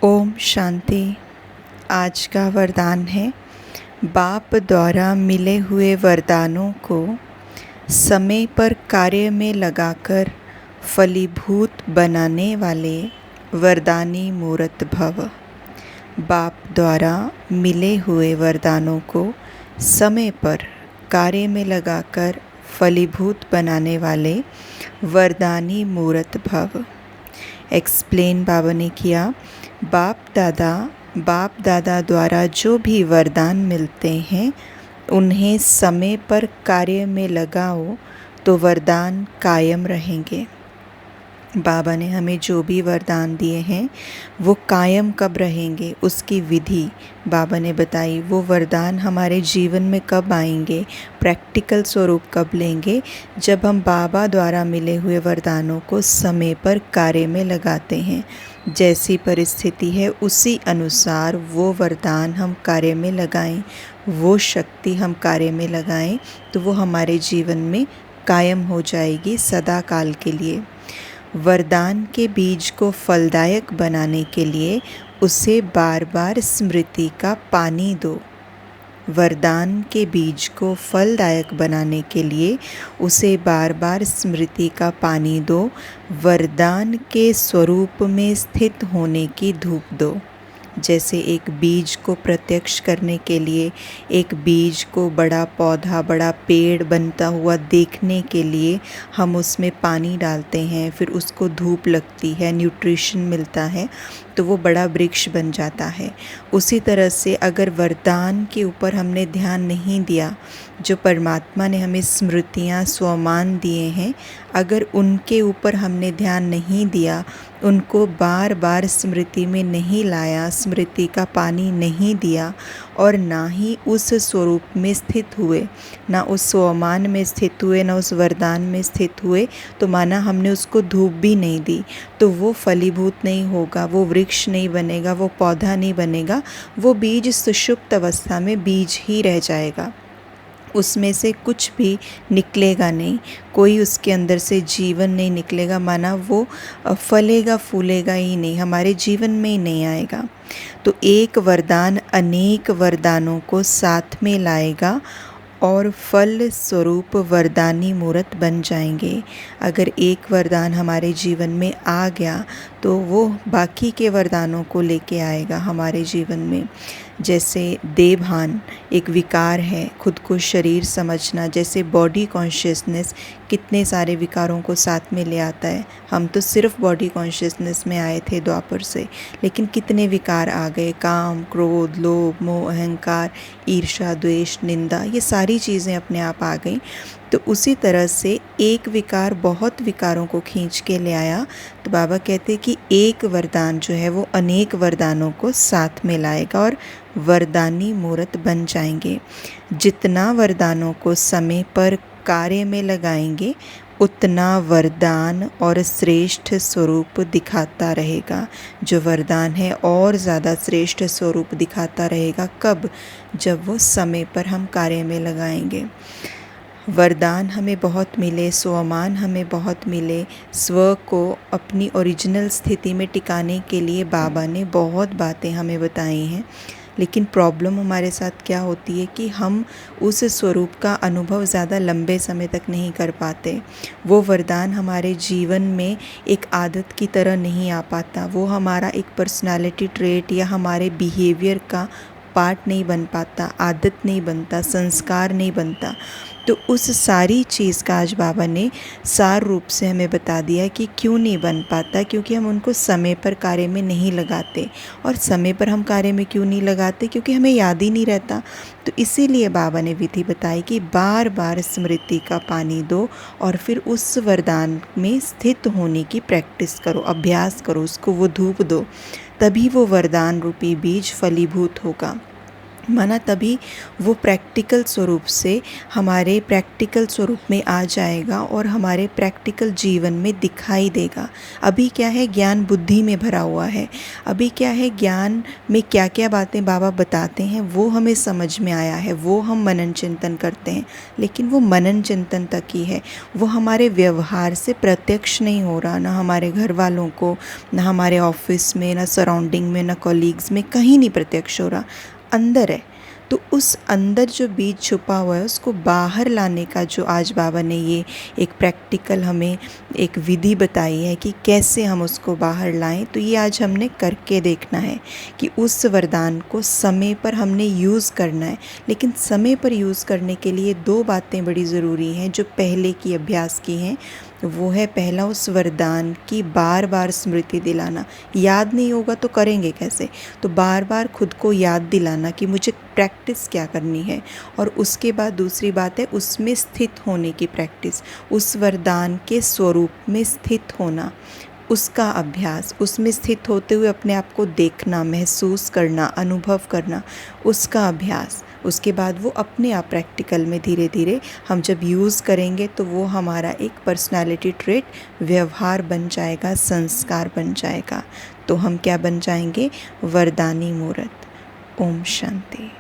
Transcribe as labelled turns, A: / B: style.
A: ओम शांति। आज का वरदान है, बाप द्वारा मिले हुए वरदानों को समय पर कार्य में लगाकर फलीभूत बनाने वाले वरदानी मूर्त भव। बाप द्वारा मिले हुए वरदानों को समय पर कार्य में लगाकर फलीभूत बनाने वाले वरदानी मूर्त भव। एक्सप्लेन बाबा ने किया, बाप दादा द्वारा जो भी वरदान मिलते हैं उन्हें समय पर कार्य में लगाओ तो वरदान कायम रहेंगे। बाबा ने हमें जो भी वरदान दिए हैं वो कायम कब रहेंगे, उसकी विधि बाबा ने बताई। वो वरदान हमारे जीवन में कब आएंगे, प्रैक्टिकल स्वरूप कब लेंगे, जब हम बाबा द्वारा मिले हुए वरदानों को समय पर कार्य में लगाते हैं। जैसी परिस्थिति है उसी अनुसार वो वरदान हम कार्य में लगाएं, वो शक्ति हम कार्य में लगाएं तो वो हमारे जीवन में कायम हो जाएगी सदा काल के लिए। वरदान के बीज को फलदायक बनाने के लिए उसे बार बार स्मृति का पानी दो। वरदान के बीज को फलदायक बनाने के लिए उसे बार बार स्मृति का पानी दो। वरदान के स्वरूप में स्थित होने की धूप दो। जैसे एक बीज को प्रत्यक्ष करने के लिए, एक बीज को बड़ा पौधा, बड़ा पेड़ बनता हुआ देखने के लिए हम उसमें पानी डालते हैं, फिर उसको धूप लगती है, न्यूट्रिशन मिलता है तो वो बड़ा वृक्ष बन जाता है। उसी तरह से अगर वरदान के ऊपर हमने ध्यान नहीं दिया, जो परमात्मा ने हमें स्मृतियाँ स्वमान दिए हैं, अगर उनके ऊपर हमने ध्यान नहीं दिया, उनको बार बार स्मृति में नहीं लाया, स्मृति का पानी नहीं दिया और ना ही उस स्वरूप में स्थित हुए, ना उस स्वमान में स्थित हुए, ना उस वरदान में स्थित हुए, तो माना हमने उसको धूप भी नहीं दी तो वो फलीभूत नहीं होगा, वो वृक्ष नहीं बनेगा, वो पौधा नहीं बनेगा, वो बीज सुषुप्त अवस्था में बीज ही रह जाएगा। उसमें से कुछ भी निकलेगा नहीं, कोई उसके अंदर से जीवन नहीं निकलेगा, माना वो फलेगा फूलेगा ही नहीं, हमारे जीवन में ही नहीं आएगा। तो एक वरदान अनेक वरदानों को साथ में लाएगा और फल स्वरूप वरदानी मूर्त बन जाएंगे। अगर एक वरदान हमारे जीवन में आ गया तो वो बाकी के वरदानों को लेके आएगा हमारे जीवन में। जैसे देवभान एक विकार है, खुद को शरीर समझना, जैसे बॉडी कॉन्शियसनेस कितने सारे विकारों को साथ में ले आता है। हम तो सिर्फ बॉडी कॉन्शियसनेस में आए थे द्वापर से, लेकिन कितने विकार आ गए, काम, क्रोध, लोभ, मोह, अहंकार, ईर्ष्या, द्वेष, निंदा, ये सारी चीज़ें अपने आप आ गई। तो उसी तरह से एक विकार बहुत विकारों को खींच के ले आया। तो बाबा कहते कि एक वरदान जो है वो अनेक वरदानों को साथ में लाएगा और वरदानी मूर्त बन जाएंगे। जितना वरदानों को समय पर कार्य में लगाएंगे उतना वरदान और श्रेष्ठ स्वरूप दिखाता रहेगा। जो वरदान है और ज़्यादा श्रेष्ठ स्वरूप दिखाता रहेगा। कब? जब वो समय पर हम कार्य में लगाएंगे। वरदान हमें बहुत मिले, स्वमान हमें बहुत मिले, स्व को अपनी ओरिजिनल स्थिति में टिकाने के लिए बाबा ने बहुत बातें हमें बताई हैं। लेकिन प्रॉब्लम हमारे साथ क्या होती है कि हम उस स्वरूप का अनुभव ज़्यादा लंबे समय तक नहीं कर पाते। वो वरदान हमारे जीवन में एक आदत की तरह नहीं आ पाता, वो हमारा एक पर्सनालिटी ट्रेट या हमारे बिहेवियर का पार्ट नहीं बन पाता, आदत नहीं बनता, संस्कार नहीं बनता। तो उस सारी चीज़ का आज बाबा ने सार रूप से हमें बता दिया कि क्यों नहीं बन पाता, क्योंकि हम उनको समय पर कार्य में नहीं लगाते। और समय पर हम कार्य में क्यों नहीं लगाते? क्योंकि हमें याद ही नहीं रहता। तो इसीलिए बाबा ने विधि बताई कि बार बार स्मृति का पानी दो और फिर उस वरदान में स्थित होने की प्रैक्टिस करो, अभ्यास करो, उसको वो धूप दो, तभी वो वरदान रूपी बीज फलीभूत होगा। माना तभी वो प्रैक्टिकल स्वरूप से हमारे प्रैक्टिकल स्वरूप में आ जाएगा और हमारे प्रैक्टिकल जीवन में दिखाई देगा। अभी क्या है, ज्ञान बुद्धि में भरा हुआ है। अभी क्या है, ज्ञान में क्या क्या बातें बाबा बताते हैं वो हमें समझ में आया है, वो हम मनन चिंतन करते हैं, लेकिन वो मनन चिंतन तक ही है। वो हमारे व्यवहार से प्रत्यक्ष नहीं हो रहा, ना हमारे घर वालों को, ना हमारे ऑफिस में, ना सराउंडिंग में, ना कॉलीग्स में, कहीं नहीं प्रत्यक्ष हो रहा, अंदर है। तो उस अंदर जो बीज छुपा हुआ है उसको बाहर लाने का जो आज बाबा ने ये एक प्रैक्टिकल हमें एक विधि बताई है कि कैसे हम उसको बाहर लाएं, तो ये आज हमने करके देखना है कि उस वरदान को समय पर हमने यूज़ करना है। लेकिन समय पर यूज़ करने के लिए दो बातें बड़ी ज़रूरी हैं जो पहले की अभ्यास की हैं। वो है पहला, उस वरदान की बार बार स्मृति दिलाना। याद नहीं होगा तो करेंगे कैसे, तो बार बार खुद को याद दिलाना कि मुझे प्रैक्टिस क्या करनी है। और उसके बाद दूसरी बात है उसमें स्थित होने की प्रैक्टिस, उस वरदान के स्वरूप में स्थित होना, उसका अभ्यास, उसमें स्थित होते हुए अपने आप को देखना, महसूस करना, अनुभव करना, उसका अभ्यास। उसके बाद वो अपने आप प्रैक्टिकल में धीरे धीरे हम जब यूज़ करेंगे तो वो हमारा एक पर्सनालिटी ट्रेट, व्यवहार बन जाएगा, संस्कार बन जाएगा। तो हम क्या बन जाएंगे, वरदानी मूर्त। ओम शांति।